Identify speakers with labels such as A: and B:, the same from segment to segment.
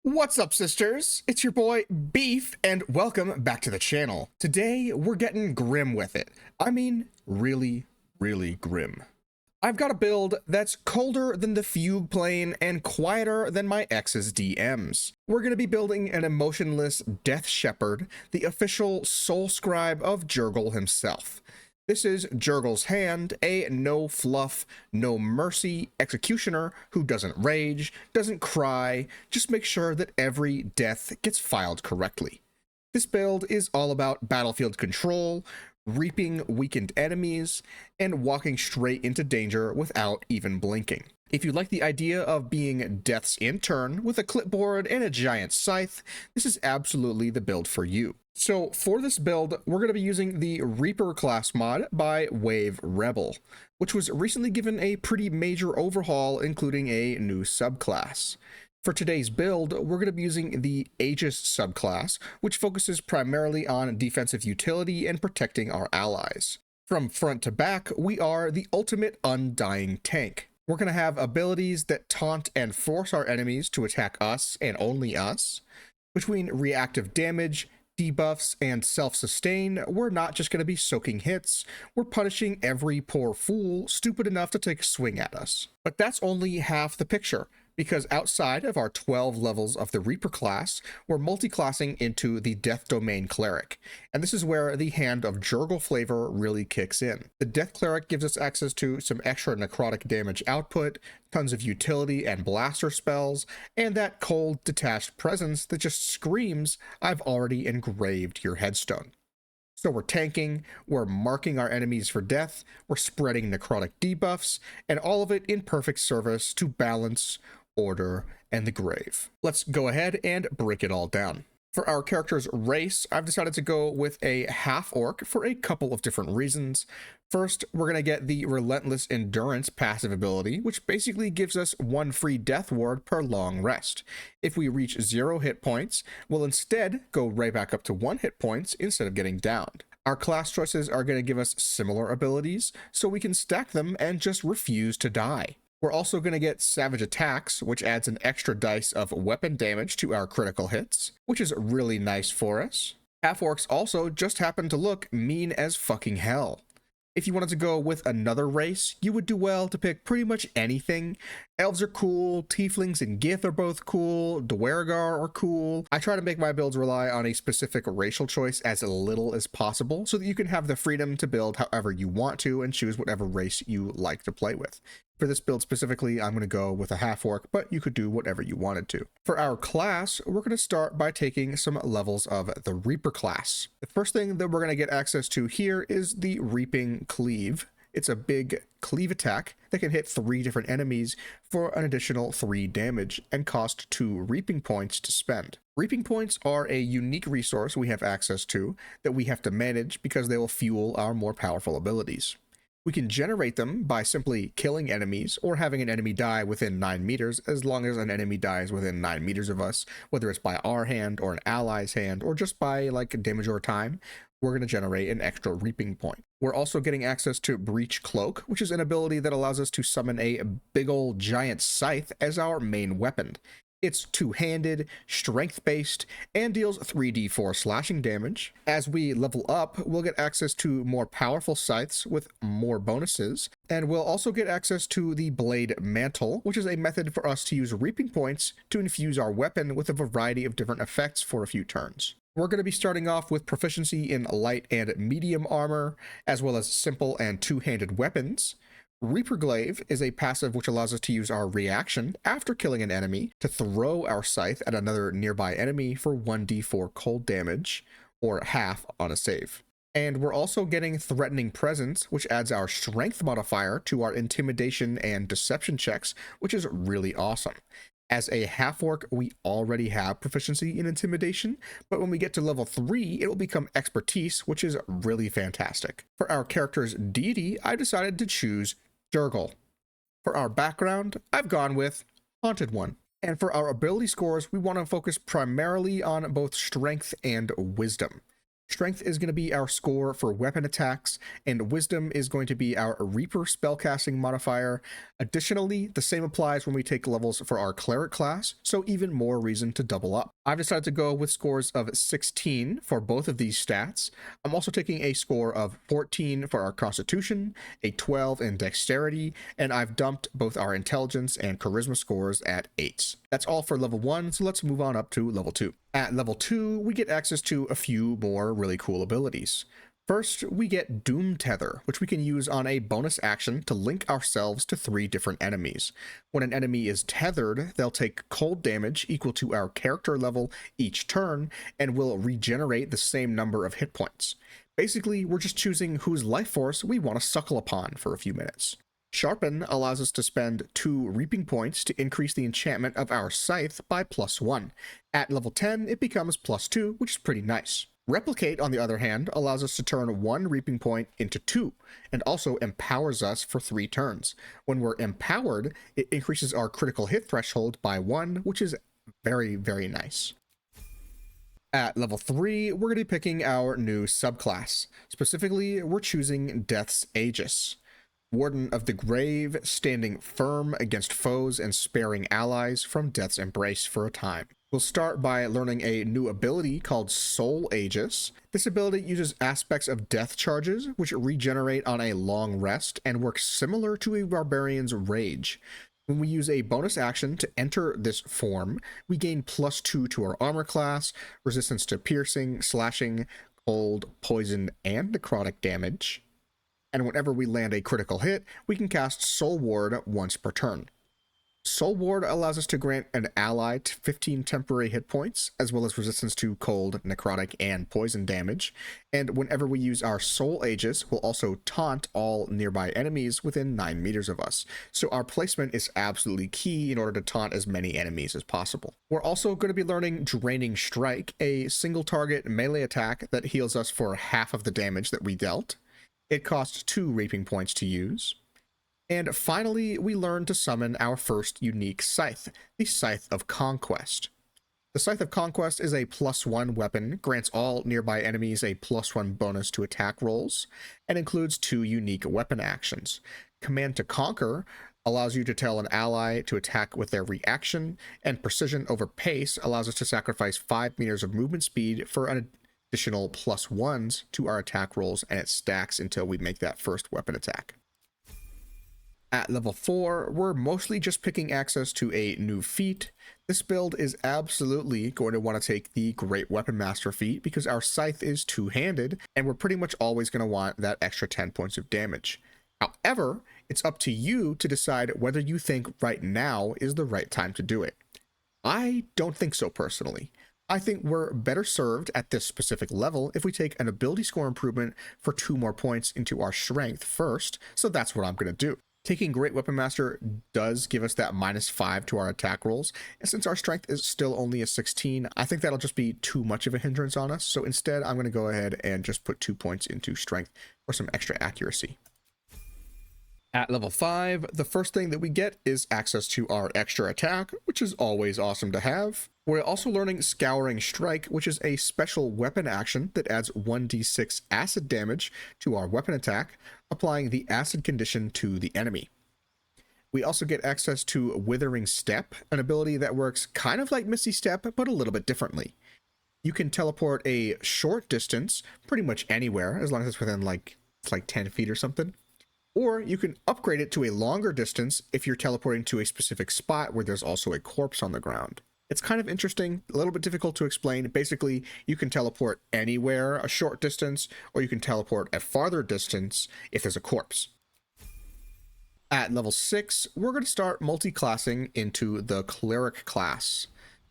A: What's up, sisters? It's your boy Beef, and welcome back to the channel. Today, we're getting grim with it. I mean, really, really grim. I've got a build that's colder than the fugue plane and quieter than my ex's DMs. We're going to be building an emotionless Death Shepherd, the official soul scribe of Jergal himself. This is Jergal's Hand, a no fluff, no mercy executioner who doesn't rage, doesn't cry, just make sure that every death gets filed correctly. This build is all about battlefield control, reaping weakened enemies, and walking straight into danger without even blinking. If you like the idea of being Death's intern with a clipboard and a giant scythe, this is absolutely the build for you. So for this build, we're going to be using the Reaper class mod by Wave Rebel, which was recently given a pretty major overhaul, including a new subclass. For today's build, we're going to be using the Aegis subclass, which focuses primarily on defensive utility and protecting our allies. From front to back, we are the ultimate undying tank. We're going to have abilities that taunt and force our enemies to attack us and only us. Between reactive damage, debuffs, and self-sustain, we're not just going to be soaking hits, we're punishing every poor fool stupid enough to take a swing at us. But that's only half the picture, because outside of our 12 levels of the Reaper class, we're multi-classing into the Death Domain Cleric, and this is where the Hand of Jergal flavor really kicks in. The Death Cleric gives us access to some extra necrotic damage output, tons of utility and blaster spells, and that cold, detached presence that just screams, "I've already engraved your headstone." So we're tanking, we're marking our enemies for death, we're spreading necrotic debuffs, and all of it in perfect service to balance, order, and the grave. Let's go ahead and break it all down. For our character's race, I've decided to go with a half-orc for a couple of different reasons. First, we're going to get the Relentless Endurance passive ability, which basically gives us one free death ward per long rest. If we reach 0 hit points, we'll instead go right back up to 1 hit points instead of getting downed. Our class choices are going to give us similar abilities, so we can stack them and just refuse to die. We're also going to get Savage Attacks, which adds an extra dice of weapon damage to our critical hits, which is really nice for us. Half-orcs also just happen to look mean as fucking hell. If you wanted to go with another race, you would do well to pick pretty much anything. Elves are cool, tieflings and gith are both cool, Dwergar are cool. I try to make my builds rely on a specific racial choice as little as possible, so that you can have the freedom to build however you want to and choose whatever race you like to play with. For this build specifically, I'm going to go with a half-orc, but you could do whatever you wanted to. For our class, we're going to start by taking some levels of the Reaper class. The first thing that we're going to get access to here is the Reaping Cleave. It's a big cleave attack that can hit 3 different enemies for an additional 3 damage and cost 2 reaping points to spend. Reaping points are a unique resource we have access to that we have to manage because they will fuel our more powerful abilities. We can generate them by simply killing enemies or having an enemy die within 9 meters, as long as an enemy dies within 9 meters of us, whether it's by our hand or an ally's hand or just by like damage or time. We're going to generate an extra reaping point. We're also getting access to Breach Cloak, which is an ability that allows us to summon a big old giant scythe as our main weapon. It's two-handed, strength-based, and deals 3d4 slashing damage. As we level up, we'll get access to more powerful scythes with more bonuses, and we'll also get access to the Blade Mantle, which is a method for us to use reaping points to infuse our weapon with a variety of different effects for a few turns. We're going to be starting off with proficiency in light and medium armor, as well as simple and two-handed weapons. Reaper Glaive is a passive which allows us to use our reaction after killing an enemy to throw our scythe at another nearby enemy for 1d4 cold damage, or half on a save. And we're also getting Threatening Presence, which adds our strength modifier to our intimidation and deception checks, which is really awesome. As a half-orc, we already have proficiency in intimidation, but when we get to level 3, it will become expertise, which is really fantastic. For our character's deity, I decided to choose Jergal. For our background, I've gone with Haunted One. And for our ability scores, we want to focus primarily on both strength and wisdom. Strength is going to be our score for weapon attacks, and Wisdom is going to be our Reaper spellcasting modifier. Additionally, the same applies when we take levels for our Cleric class, so even more reason to double up. I've decided to go with scores of 16 for both of these stats. I'm also taking a score of 14 for our Constitution, a 12 in Dexterity, and I've dumped both our Intelligence and Charisma scores at 8s. That's all for level 1, so let's move on up to level 2. At level 2, we get access to a few more really cool abilities. First, we get Doom Tether, which we can use on a bonus action to link ourselves to 3 different enemies. When an enemy is tethered, they'll take cold damage equal to our character level each turn, and will regenerate the same number of hit points. Basically, we're just choosing whose life force we want to suckle upon for a few minutes. Sharpen allows us to spend 2 reaping points to increase the enchantment of our scythe by +1. At level 10, it becomes +2, which is pretty nice. Replicate, on the other hand, allows us to turn 1 reaping point into 2, and also empowers us for 3 turns. When we're empowered, it increases our critical hit threshold by 1, which is very, very nice. At level 3, we're going to be picking our new subclass. Specifically, we're choosing Death's Aegis. Warden of the Grave, standing firm against foes and sparing allies from Death's Embrace for a time. We'll start by learning a new ability called Soul Aegis. This ability uses aspects of death charges, which regenerate on a long rest and work similar to a barbarian's rage. When we use a bonus action to enter this form, we gain +2 to our armor class, resistance to piercing, slashing, cold, poison, and necrotic damage. And whenever we land a critical hit, we can cast Soul Ward once per turn. Soul Ward allows us to grant an ally 15 temporary hit points, as well as resistance to cold, necrotic, and poison damage. And whenever we use our Soul Aegis, we'll also taunt all nearby enemies within 9 meters of us. So our placement is absolutely key in order to taunt as many enemies as possible. We're also going to be learning Draining Strike, a single target melee attack that heals us for half of the damage that we dealt. It costs 2 reaping points to use. And finally, we learn to summon our first unique scythe, the Scythe of Conquest. The Scythe of Conquest is a +1 weapon, grants all nearby enemies a +1 bonus to attack rolls, and includes 2 unique weapon actions. Command to Conquer allows you to tell an ally to attack with their reaction, and Precision over Pace allows us to sacrifice 5 meters of movement speed for an additional +1s to our attack rolls, and it stacks until we make that first weapon attack. At level 4, we're mostly just picking access to a new feat. This build is absolutely going to want to take the Great Weapon Master feat because our scythe is two-handed, and we're pretty much always going to want that extra 10 points of damage. However, it's up to you to decide whether you think right now is the right time to do it. I don't think so personally. I think we're better served at this specific level if we take an ability score improvement for 2 more points into our strength first, so that's what I'm going to do. Taking Great Weapon Master does give us that -5 to our attack rolls, and since our strength is still only a 16, I think that'll just be too much of a hindrance on us, so instead I'm going to go ahead and just put 2 points into strength for some extra accuracy. At level 5, the first thing that we get is access to our extra attack, which is always awesome to have. We're also learning Scouring Strike, which is a special weapon action that adds 1d6 acid damage to our weapon attack, applying the acid condition to the enemy. We also get access to Withering Step, an ability that works kind of like Misty Step, but a little bit differently. You can teleport a short distance pretty much anywhere, as long as it's within like 10 feet or something. Or you can upgrade it to a longer distance if you're teleporting to a specific spot where there's also a corpse on the ground. It's kind of interesting, a little bit difficult to explain. Basically, you can teleport anywhere a short distance, or you can teleport a farther distance if there's a corpse. At level 6, we're going to start multi-classing into the Cleric class.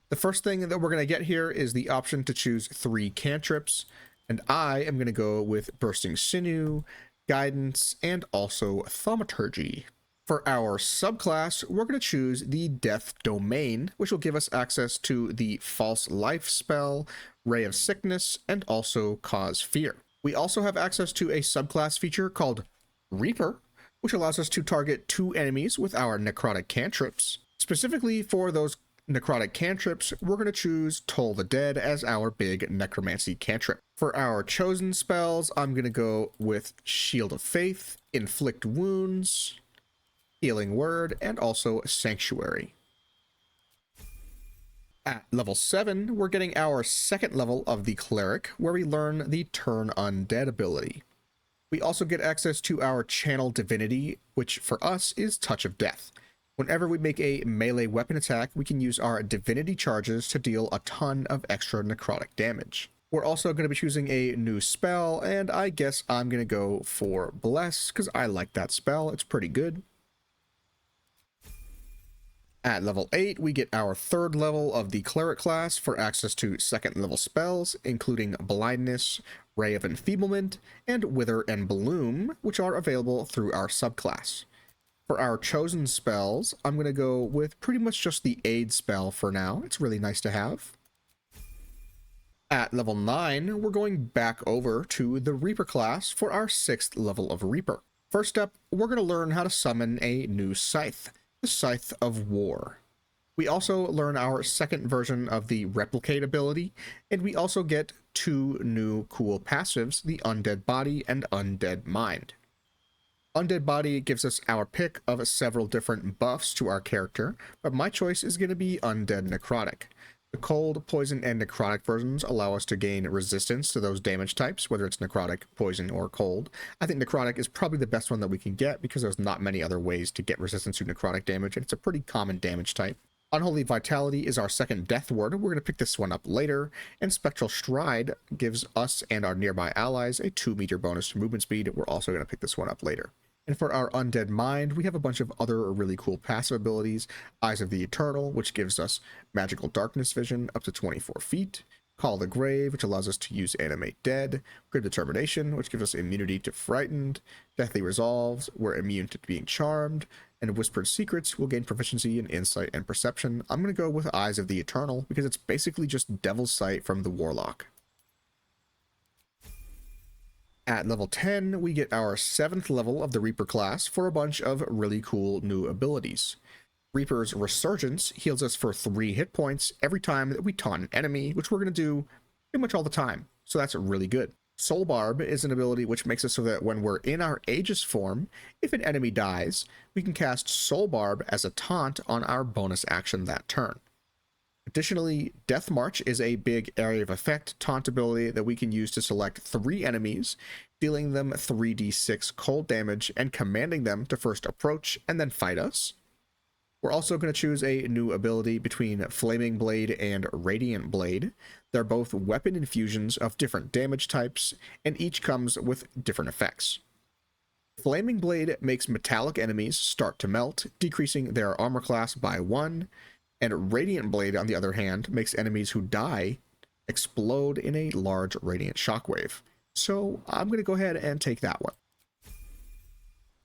A: The first thing that we're going to get here is the option to choose 3 cantrips, and I am going to go with Bursting Sinew, Guidance, and also Thaumaturgy. For our subclass, we're going to choose the Death Domain, which will give us access to the False Life spell, Ray of Sickness, and also Cause Fear. We also have access to a subclass feature called Reaper, which allows us to target 2 enemies with our necrotic cantrips. Specifically for those necrotic cantrips, we're going to choose Toll the Dead as our big necromancy cantrip. For our chosen spells, I'm going to go with Shield of Faith, Inflict Wounds, Healing Word, and also Sanctuary. At level 7, we're getting our second level of the Cleric, where we learn the Turn Undead ability. We also get access to our Channel Divinity, which for us is Touch of Death. Whenever we make a melee weapon attack, we can use our Divinity charges to deal a ton of extra necrotic damage. We're also going to be choosing a new spell, and I guess I'm going to go for Bless, because I like that spell. It's pretty good. At level 8, we get our third level of the Cleric class for access to second level spells, including Blindness, Ray of Enfeeblement, and Wither and Bloom, which are available through our subclass. For our chosen spells, I'm going to go with pretty much just the Aid spell for now. It's really nice to have. At level 9, we're going back over to the Reaper class for our 6th level of Reaper. First up, we're going to learn how to summon a new Scythe, the Scythe of War. We also learn our second version of the Replicate ability, and we also get 2 new cool passives, the Undead Body and Undead Mind. Undead Body gives us our pick of several different buffs to our character, but my choice is going to be Undead Necrotic. The cold, poison, and necrotic versions allow us to gain resistance to those damage types, whether it's necrotic, poison, or cold. I think necrotic is probably the best one that we can get because there's not many other ways to get resistance to necrotic damage, and it's a pretty common damage type. Unholy Vitality is our second death ward. We're going to pick this one up later, and Spectral Stride gives us and our nearby allies a 2-meter bonus to movement speed. We're also going to pick this one up later. And for our Undead Mind, we have a bunch of other really cool passive abilities. Eyes of the Eternal, which gives us magical darkness vision up to 24 feet. Call the Grave, which allows us to use Animate Dead. Grim Determination, which gives us immunity to Frightened. Deathly Resolves, we're immune to being charmed. And Whispered Secrets will gain proficiency in Insight and Perception. I'm going to go with Eyes of the Eternal, because it's basically just Devil's Sight from the Warlock. At level 10, we get our 7th level of the Reaper class for a bunch of really cool new abilities. Reaper's Resurgence heals us for 3 hit points every time that we taunt an enemy, which we're going to do pretty much all the time, so that's really good. Soul Barb is an ability which makes it so that when we're in our Aegis form, if an enemy dies, we can cast Soul Barb as a taunt on our bonus action that turn. Additionally, Death March is a big area of effect taunt ability that we can use to select 3 enemies, dealing them 3d6 cold damage and commanding them to first approach and then fight us. We're also going to choose a new ability between Flaming Blade and Radiant Blade. They're both weapon infusions of different damage types, and each comes with different effects. Flaming Blade makes metallic enemies start to melt, decreasing their armor class by 1. And Radiant Blade, on the other hand, makes enemies who die explode in a large radiant shockwave. So I'm going to go ahead and take that one.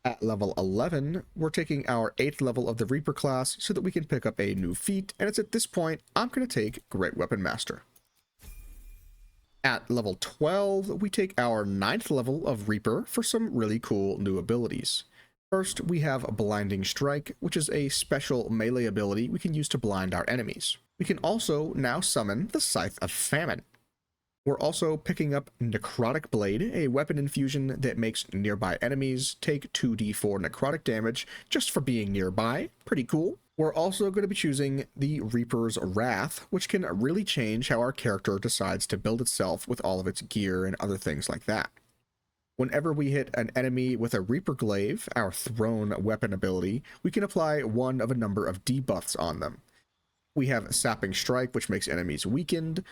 A: At level 11, we're taking our 8th level of the Reaper class so that we can pick up a new feat, and it's at this point I'm going to take Great Weapon Master. At level 12, we take our 9th level of Reaper for some really cool new abilities. First, we have Blinding Strike, which is a special melee ability we can use to blind our enemies. We can also now summon the Scythe of Famine. We're also picking up Necrotic Blade, a weapon infusion that makes nearby enemies take 2d4 necrotic damage just for being nearby. Pretty cool. We're also going to be choosing the Reaper's Wrath, which can really change how our character decides to build itself with all of its gear and other things like that. Whenever we hit an enemy with a Reaper Glaive, our thrown weapon ability, we can apply one of a number of debuffs on them. We have Sapping Strike, which makes enemies weakened,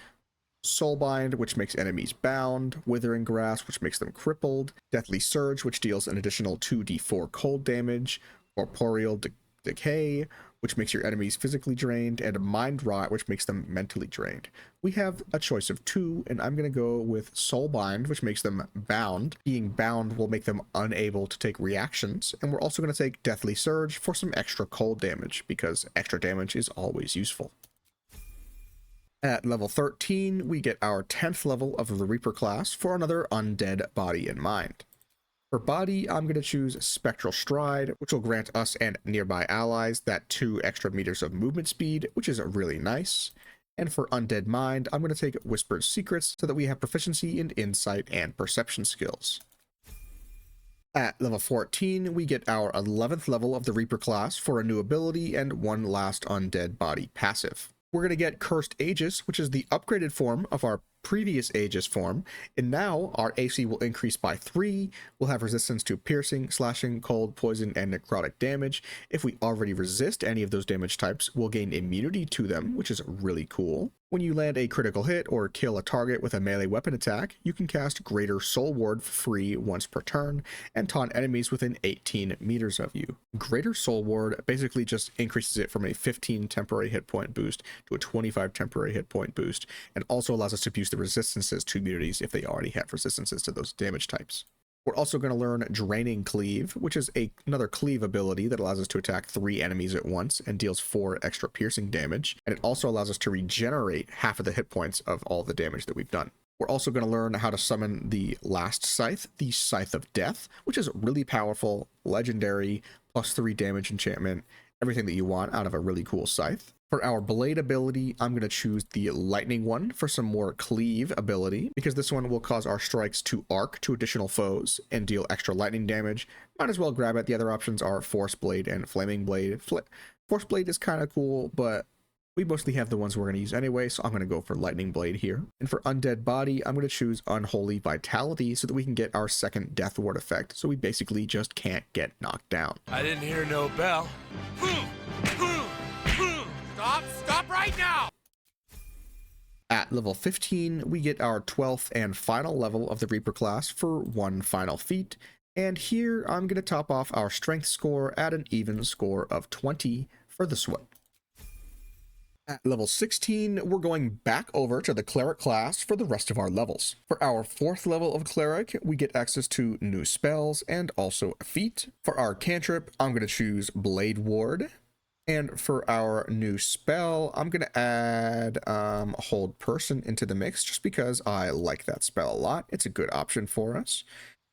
A: Soulbind, which makes enemies bound, Withering Grasp, which makes them crippled, Deathly Surge, which deals an additional 2d4 cold damage, Corporeal Decay, which makes your enemies physically drained, and Mind Rot, which makes them mentally drained. We have a choice of 2, and I'm going to go with Soulbind, which makes them bound. Being bound will make them unable to take reactions, and we're also going to take Deathly Surge for some extra cold damage, because extra damage is always useful. At level 13, we get our 10th level of the Reaper class for another Undead Body and Mind. For body, I'm going to choose Spectral Stride, which will grant us and nearby allies that 2 extra meters of movement speed, which is really nice. And for Undead Mind, I'm going to take Whispered Secrets so that we have proficiency in insight and perception skills. At level 14, we get our 11th level of the Reaper class for a new ability and one last Undead Body passive. We're going to get Cursed Aegis, which is the upgraded form of our previous Aegis form, and now our AC will increase by 3. We'll have resistance to piercing, slashing, cold, poison, and necrotic damage. If we already resist any of those damage types, we'll gain immunity to them, which is really cool. When you land a critical hit or kill a target with a melee weapon attack, you can cast Greater Soul Ward for free once per turn and taunt enemies within 18 meters of you. Greater Soul Ward basically just increases it from a 15 temporary hit point boost to a 25 temporary hit point boost, and also allows us to use the resistances to immunities if they already have resistances to those damage types. We're also going to learn Draining Cleave, which is another cleave ability that allows us to attack 3 enemies at once and deals 4 extra piercing damage. And it also allows us to regenerate half of the hit points of all the damage that we've done. We're also going to learn how to summon the last Scythe, the Scythe of Death, which is really powerful, legendary, +3 damage enchantment, everything that you want out of a really cool Scythe. For our Blade ability, I'm going to choose the Lightning one for some more Cleave ability, because this one will cause our strikes to arc to additional foes and deal extra lightning damage. Might as well grab it. The other options are Force Blade and Flaming Blade. Force Blade is kind of cool, but we mostly have the ones we're going to use anyway, so I'm going to go for Lightning Blade here. And for Undead Body, I'm going to choose Unholy Vitality so that we can get our second Death Ward effect, so we basically just can't get knocked down.
B: I didn't hear no bell. Stop right now!
A: At level 15, we get our 12th and final level of the Reaper class for one final feat, and here I'm going to top off our strength score at an even score of 20 for this one. At level 16, we're going back over to the Cleric class for the rest of our levels. For our 4th level of Cleric, we get access to new spells and also a feat. For our cantrip, I'm going to choose Blade Ward. And for our new spell, I'm going to add Hold Person into the mix just because I like that spell a lot. It's a good option for us.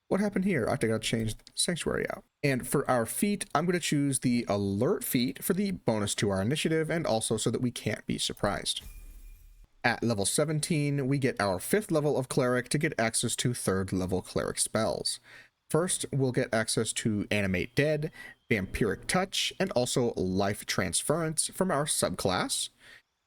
A: What happened here? I think I'll change Sanctuary out. And for our feat, I'm going to choose the Alert feat for the bonus to our initiative and also so that we can't be surprised. At level 17, we get our 5th level of Cleric to get access to 3rd level Cleric spells. First, we'll get access to Animate Dead, Vampiric Touch, and also Life Transference from our subclass.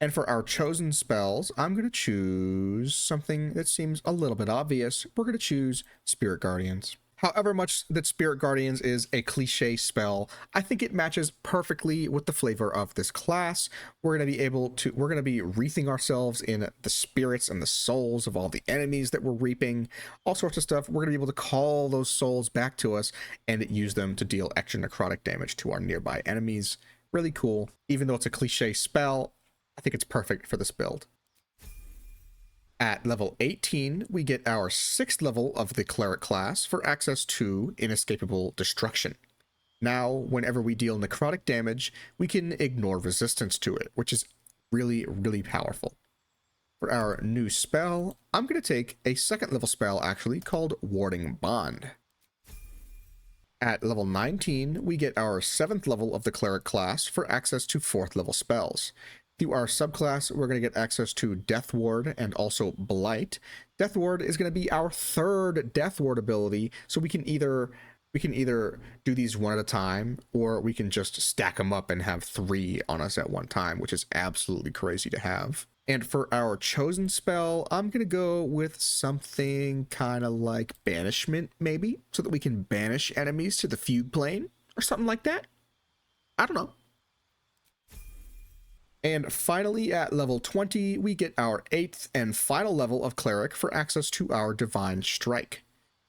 A: And for our chosen spells, I'm going to choose something that seems a little bit obvious. We're going to choose Spirit Guardians. However much that Spirit Guardians is a cliche spell, I think it matches perfectly with the flavor of this class. We're going to be wreathing ourselves in the spirits and the souls of all the enemies that we're reaping, all sorts of stuff. We're going to be able to call those souls back to us and use them to deal extra necrotic damage to our nearby enemies. Really cool. Even though it's a cliche spell, I think it's perfect for this build. At level 18, we get our 6th level of the Cleric class for access to Inescapable Destruction. Now, whenever we deal necrotic damage, we can ignore resistance to it, which is really, really powerful. For our new spell, I'm going to take a 2nd level spell actually called Warding Bond. At level 19, we get our 7th level of the Cleric class for access to 4th level spells. Through our subclass, we're going to get access to Death Ward and also Blight. Death Ward is going to be our 3rd Death Ward ability, so we can either do these one at a time, or we can just stack them up and have 3 on us at one time, which is absolutely crazy to have. And for our chosen spell, I'm going to go with something kind of like Banishment, maybe, so that we can banish enemies to the Fugue Plane, or something like that. I don't know. And finally, at level 20, we get our 8th and final level of Cleric for access to our Divine Strike.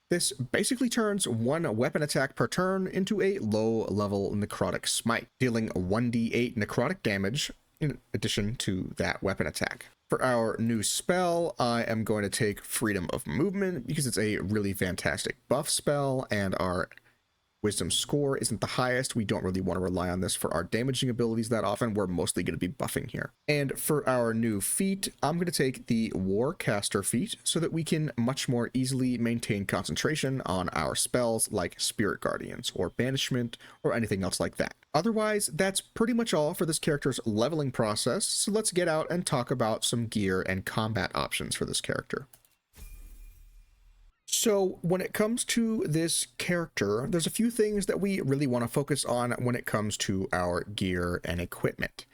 A: This basically turns one weapon attack per turn into a low-level Necrotic Smite, dealing 1d8 necrotic damage in addition to that weapon attack. For our new spell, I am going to take Freedom of Movement because it's a really fantastic buff spell, and our wisdom score isn't the highest. We don't really want to rely on this for our damaging abilities that often. We're mostly going to be buffing here. And for our new feat, I'm going to take the Warcaster feat so that we can much more easily maintain concentration on our spells like Spirit Guardians or Banishment or anything else like that. Otherwise, that's pretty much all for this character's leveling process, so let's get out and talk about some gear and combat options for this character. So when it comes to this character, there's a few things that we really want to focus on when it comes to our gear and equipment.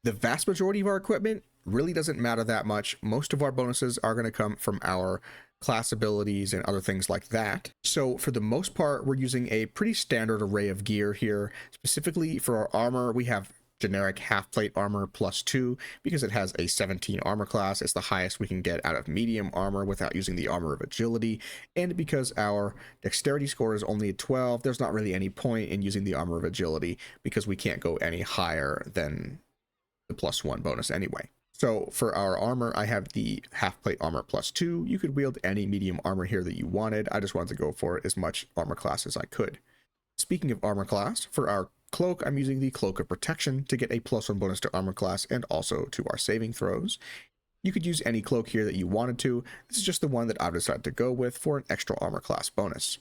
A: The vast majority of our equipment really doesn't matter that much. Most of our bonuses are going to come from our class abilities and other things like that. So for the most part, we're using a pretty standard array of gear here. Specifically for our armor, we have generic half plate armor +2 because it has a 17 armor class. It's the highest we can get out of medium armor without using the armor of agility, and because our dexterity score is only a 12, there's not really any point in using the armor of agility because we can't go any higher than the +1 bonus anyway. So for our armor, I have the half plate armor +2. You could wield any medium armor here that you wanted. I just wanted to go for as much armor class as I could. Speaking of armor class, for our cloak, I'm using the Cloak of Protection to get a +1 bonus to armor class and also to our saving throws. You could use any cloak here that you wanted to. This is just the one that I've decided to go with for an extra armor class bonus.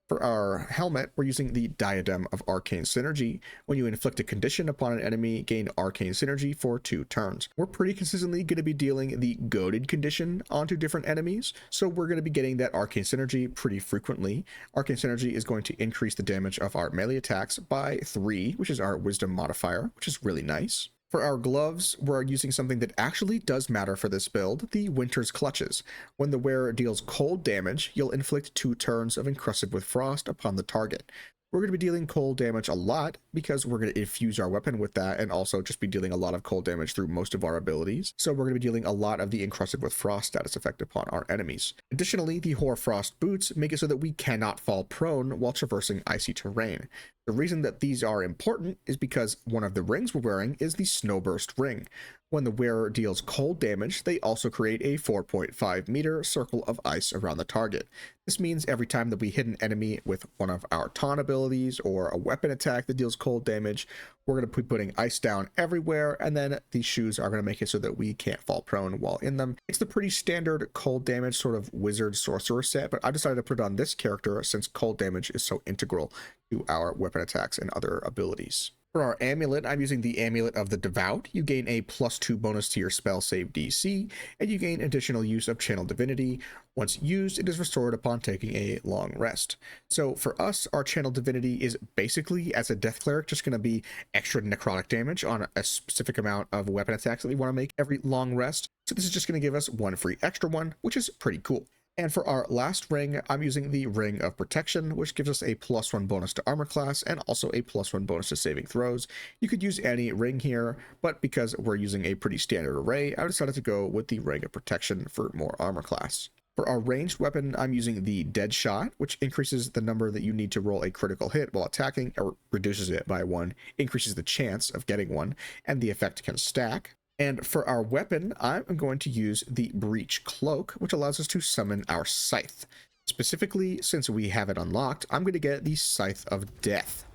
A: For our helmet, we're using the Diadem of Arcane Synergy. When you inflict a condition upon an enemy, gain Arcane Synergy for 2 turns. We're pretty consistently going to be dealing the Goaded condition onto different enemies, so we're going to be getting that Arcane Synergy pretty frequently. Arcane Synergy is going to increase the damage of our melee attacks by 3, which is our Wisdom modifier, which is really nice. For our gloves, we're using something that actually does matter for this build, the Winter's Clutches. When the wearer deals cold damage, you'll inflict 2 turns of Encrusted with Frost upon the target. We're going to be dealing cold damage a lot because we're going to infuse our weapon with that and also just be dealing a lot of cold damage through most of our abilities. So we're going to be dealing a lot of the Encrusted with Frost status effect upon our enemies. Additionally, the Hoarfrost boots make it so that we cannot fall prone while traversing icy terrain. The reason that these are important is because one of the rings we're wearing is the Snowburst ring. When the wearer deals cold damage, they also create a 4.5 meter circle of ice around the target. This means every time that we hit an enemy with one of our taunt abilities or a weapon attack that deals cold damage, we're going to be putting ice down everywhere, and then these shoes are going to make it so that we can't fall prone while in them. It's the pretty standard cold damage sort of wizard sorcerer set, but I decided to put it on this character since cold damage is so integral to our weapon attacks and other abilities. For our amulet, I'm using the Amulet of the Devout. You gain a +2 bonus to your spell save DC, and you gain additional use of Channel Divinity. Once used, it is restored upon taking a long rest. So for us, our Channel Divinity is basically, as a Death Cleric, just going to be extra necrotic damage on a specific amount of weapon attacks that we want to make every long rest. So this is just going to give us 1 free extra one, which is pretty cool. And for our last ring, I'm using the Ring of Protection, which gives us a +1 bonus to armor class and also a +1 bonus to saving throws. You could use any ring here, but because we're using a pretty standard array, I decided to go with the Ring of Protection for more armor class. For our ranged weapon, I'm using the Dead Shot, which increases the number that you need to roll a critical hit while attacking, or reduces it by 1, increases the chance of getting one, and the effect can stack. And for our weapon, I'm going to use the Breach Cloak, which allows us to summon our Scythe. Specifically, since we have it unlocked, I'm going to get the Scythe of Death,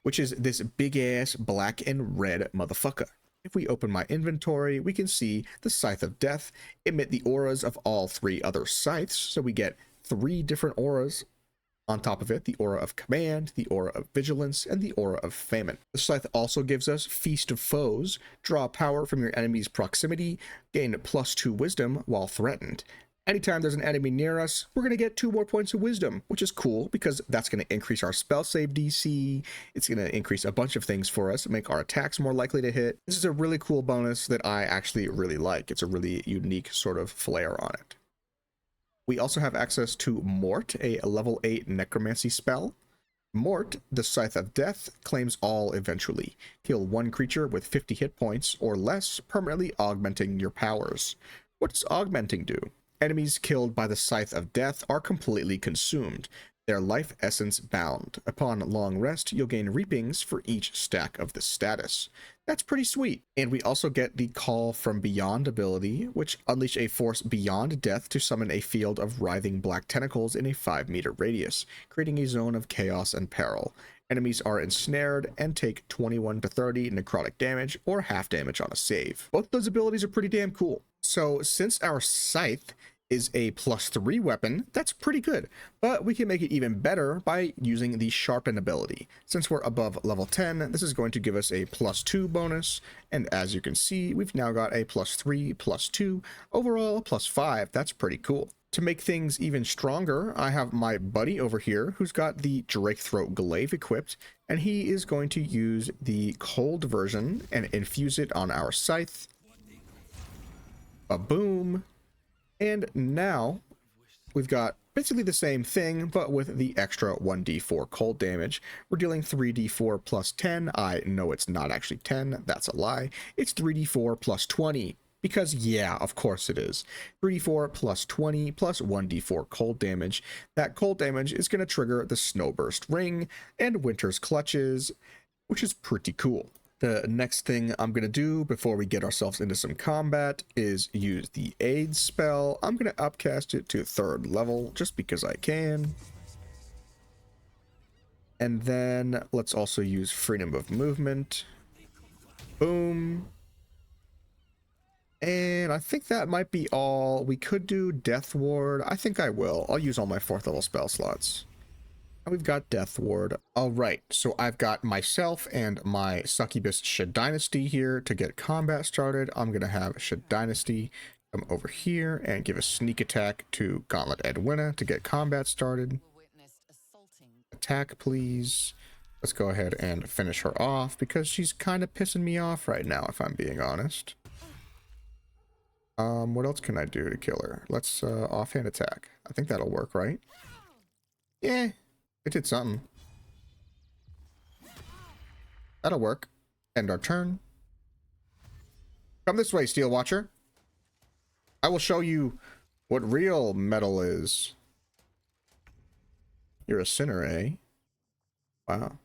A: which is this big-ass black and red motherfucker. If we open my inventory, we can see the Scythe of Death emit the auras of all 3 other scythes, so we get 3 different auras. On top of it, the Aura of Command, the Aura of Vigilance, and the Aura of Famine. The Scythe also gives us Feast of Foes, draw power from your enemy's proximity, gain +2 Wisdom while threatened. Anytime there's an enemy near us, we're going to get 2 more points of Wisdom, which is cool because that's going to increase our spell save DC. It's going to increase a bunch of things for us, make our attacks more likely to hit. This is a really cool bonus that I actually really like. It's a really unique sort of flair on it. We also have access to Mort, a level 8 necromancy spell. Mort, the Scythe of Death, claims all eventually. Kill 1 creature with 50 hit points or less, permanently augmenting your powers. What does augmenting do? Enemies killed by the Scythe of Death are completely consumed. They're life essence bound. Upon long rest, you'll gain reapings for each stack of the status. That's pretty sweet. And we also get the Call from Beyond ability, which unleash a force beyond death to summon a field of writhing black tentacles in a 5-meter radius, creating a zone of chaos and peril. Enemies are ensnared and take 21 to 30 necrotic damage or half damage on a save. Both those abilities are pretty damn cool. So since our scythe is a +3 weapon, that's pretty good, but we can make it even better by using the sharpen ability. Since we're above level 10, this is going to give us a +2 bonus, and as you can see, we've now got a +3, +2, overall a +5. That's pretty cool. To make things even stronger, I have my buddy over here who's got the Drakethroat Glaive equipped, and he is going to use the cold version and infuse it on our scythe. Ba-boom. And now we've got basically the same thing, but with the extra 1d4 cold damage. We're dealing 3d4 plus 10. I know it's not actually 10. That's a lie. It's 3d4 plus 20. Because, yeah, of course it is. 3d4 plus 20 plus 1d4 cold damage. That cold damage is going to trigger the Snowburst Ring and Winter's Clutches, which is pretty cool. The next thing I'm going to do before we get ourselves into some combat is use the aid spell. I'm going to upcast it to 3rd level just because I can. And then let's also use freedom of movement. Boom. And I think that might be all. We could do Death Ward. I think I will. I'll use all my 4th level spell slots. And we've got Death Ward. All right, so I've got myself and my Succubus Shadynasty here to get combat started. I'm going to have Shadynasty come over here and give a sneak attack to Gauntlet Edwina to get combat started. Attack, please. Let's go ahead and finish her off because she's kind of pissing me off right now, if I'm being honest. What else can I do to kill her? Let's offhand attack. I think that'll work, right? Yeah. It did something. That'll work. End our turn. Come this way, Steel Watcher. I will show you what real metal is. You're a sinner, eh? Wow.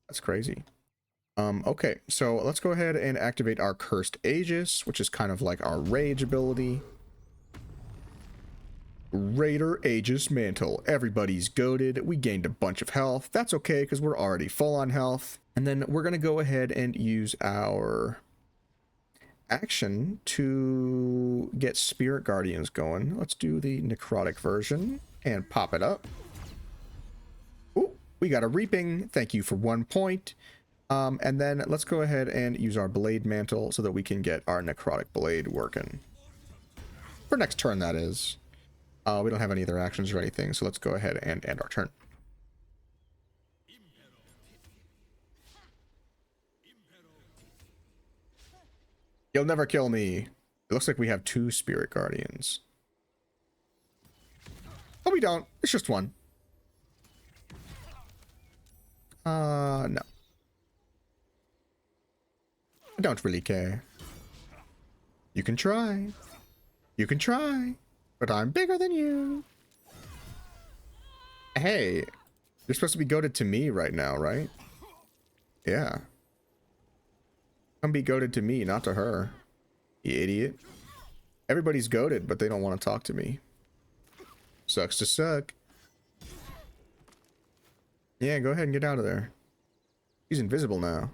A: That's crazy. Okay, so let's go ahead and activate our Cursed Aegis, which is kind of like our rage ability. Raider Aegis Mantle. Everybody's goated. We gained a bunch of health. That's okay because we're already full on health. And then we're going to go ahead and use our action to get Spirit Guardians going. Let's do the necrotic version and pop it up. Ooh, we got a reaping. Thank you for 1 point. And then let's go ahead and use our Blade Mantle so that we can get our necrotic blade working. For next turn, that is. We don't have any other actions or anything, so let's go ahead and end our turn. You'll never kill me. It looks like we have 2 Spirit Guardians. Oh, we don't. It's just 1. No. I don't really care. You can try. You can try. But I'm bigger than you. Hey, you're supposed to be goated to me right now, right? Yeah. Come be goated to me, not to her. You idiot. Everybody's goated, but they don't want to talk to me. Sucks to suck. Yeah, go ahead and get out of there. She's invisible now.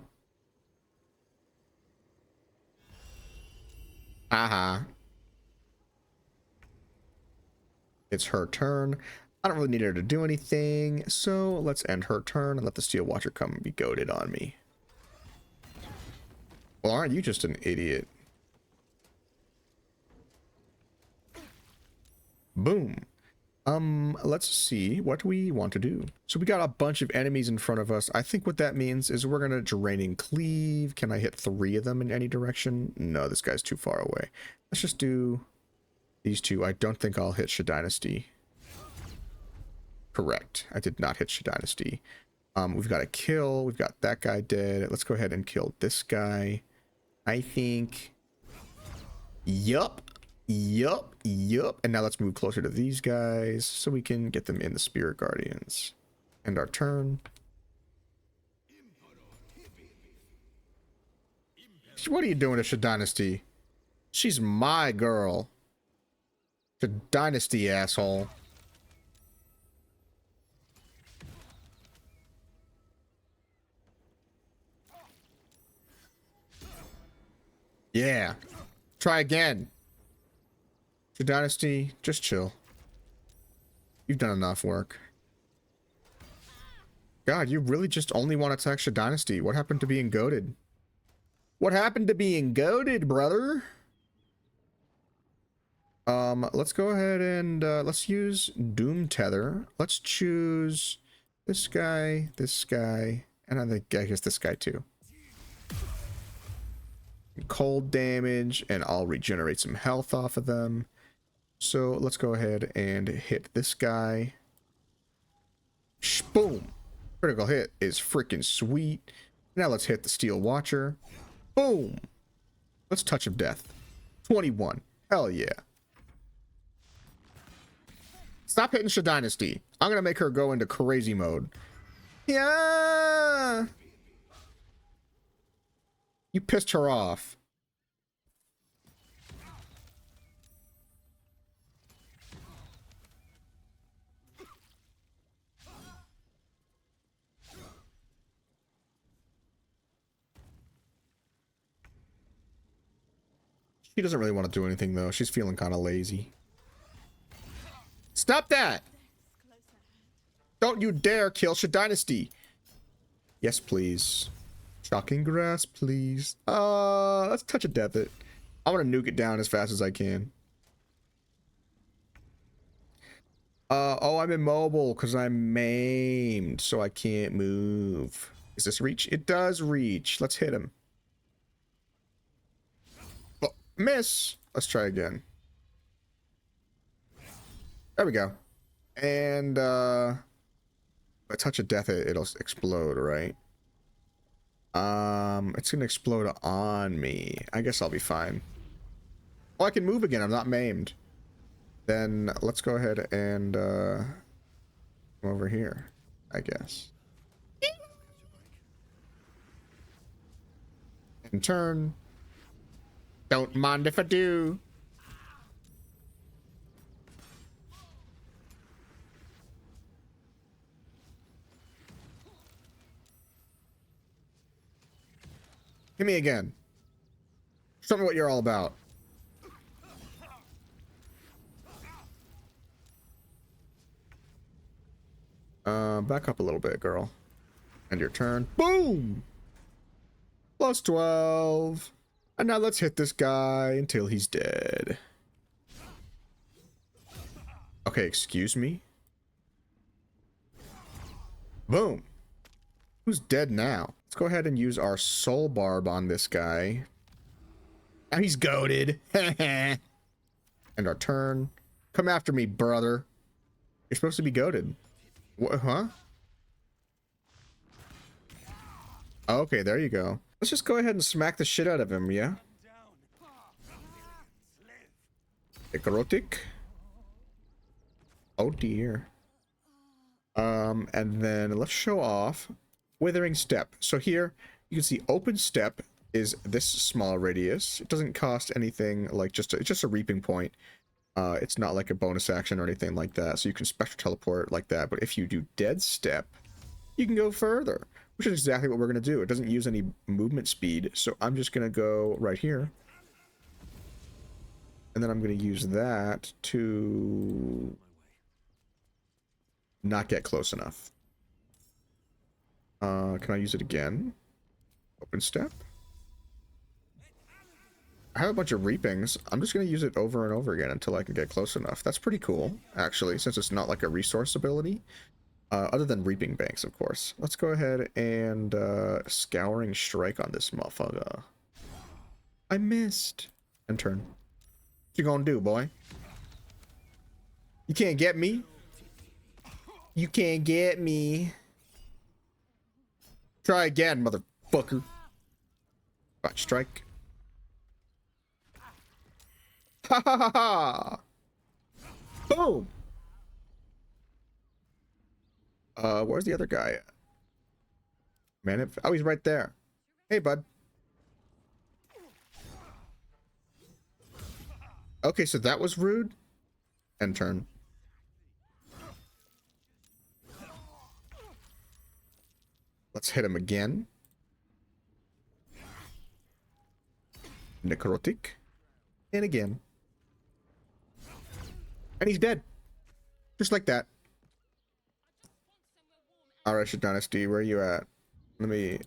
A: Haha. It's her turn. I don't really need her to do anything, so let's end her turn and let the Steel Watcher come and be goated on me. Well, aren't you just an idiot? Boom. Let's see what we want to do. So we got a bunch of enemies in front of us. I think what that means is we're gonna Draining Cleave. Can I hit 3 of them in any direction? No, this guy's too far away. Let's just do these 2. I don't think I'll hit Shadynasty. Correct. I did not hit Shadynasty. We've got a kill. We've got that guy dead. Let's go ahead and kill this guy. I think. Yup. Yup, yup. And now let's move closer to these guys so we can get them in the Spirit Guardians. End our turn. What are you doing to Sha Dynasty? She's my girl. Sha Dynasty, asshole. Yeah. Try again. Sha Dynasty, just chill. You've done enough work. God, you really just only want to attack Sha Dynasty. What happened to being goated? What happened to being goated, brother? Let's go ahead and let's use Doom Tether. Let's choose this guy, and I guess this guy too. Cold damage, and I'll regenerate some health off of them. So let's go ahead and hit this guy. Boom! Critical hit is freaking sweet. Now let's hit the Steel Watcher. Boom! Let's Touch of Death. 21. Hell yeah. Stop hitting Sha Dynasty. I'm gonna make her go into crazy mode. Yeah! You pissed her off. She doesn't really want to do anything though. She's feeling kind of lazy. Stop that! Don't you dare kill Sha Dynasty. Yes, please. Shocking Grass, please. Let's Touch of Death it. I want to nuke it down as fast as I can. Oh, I'm immobile because I'm maimed, so I can't move. Is this reach? It does reach. Let's hit him. Oh, miss. Let's try again. There we go. And a Touch of Death it, it'll explode, right? It's gonna explode on me. I guess I'll be fine. Oh, I can move again. I'm not maimed. Then let's go ahead and come over here, I guess. In turn. Don't mind if I do. Hit me again. Show me what you're all about. Back up a little bit, girl. And your turn. Boom! Plus 12. And now let's hit this guy until he's dead. Okay, excuse me. Boom. Who's dead now? Let's go ahead and use our Soul Barb on this guy. Now he's goated. And our turn. Come after me, brother. You're supposed to be goated. What, huh? Okay, there you go. Let's just go ahead and smack the shit out of him, yeah? Necrotic. Oh dear. And then let's show off Withering Step. So here you can see Open Step is this small radius. It doesn't cost anything, like it's just a reaping point. It's not like a bonus action or anything like that. So you can special teleport like that. But if you do Dead Step, you can go further, which is exactly what we're going to do. It doesn't use any movement speed. So I'm just going to go right here. And then I'm going to use that to not get close enough. Can I use it again? Open Step. I have a bunch of reapings. I'm just going to use it over and over again until I can get close enough. That's pretty cool, actually, since it's not like a resource ability. Other than reaping banks, of course. Let's go ahead and Scouring Strike on this motherfucker. I missed. And turn. What you gonna do, boy? You can't get me. You can't get me. Try again, motherfucker. Right, strike. Ha ha ha ha! Boom! Where's the other guy? Man, oh, he's right there. Hey, bud. Okay, so that was rude. End turn. Let's hit him again. Necrotic. And again. And he's dead. Just like that. Alright, Dynasty, where are you at? Let me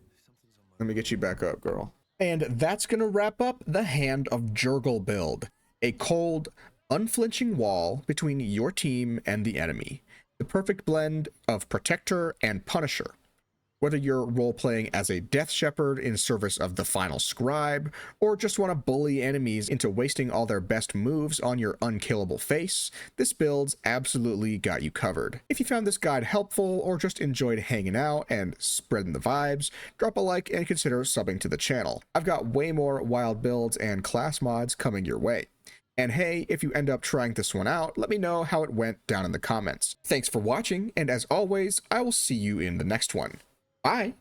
A: get you back up, girl. And that's gonna wrap up the Hand of Jergal build. A cold, unflinching wall between your team and the enemy. The perfect blend of Protector and Punisher. Whether you're role-playing as a Death Shepherd in service of the final scribe, or just want to bully enemies into wasting all their best moves on your unkillable face, this build's absolutely got you covered. If you found this guide helpful, or just enjoyed hanging out and spreading the vibes, drop a like and consider subbing to the channel. I've got way more wild builds and class mods coming your way. And hey, if you end up trying this one out, let me know how it went down in the comments. Thanks for watching, and as always, I will see you in the next one. Bye!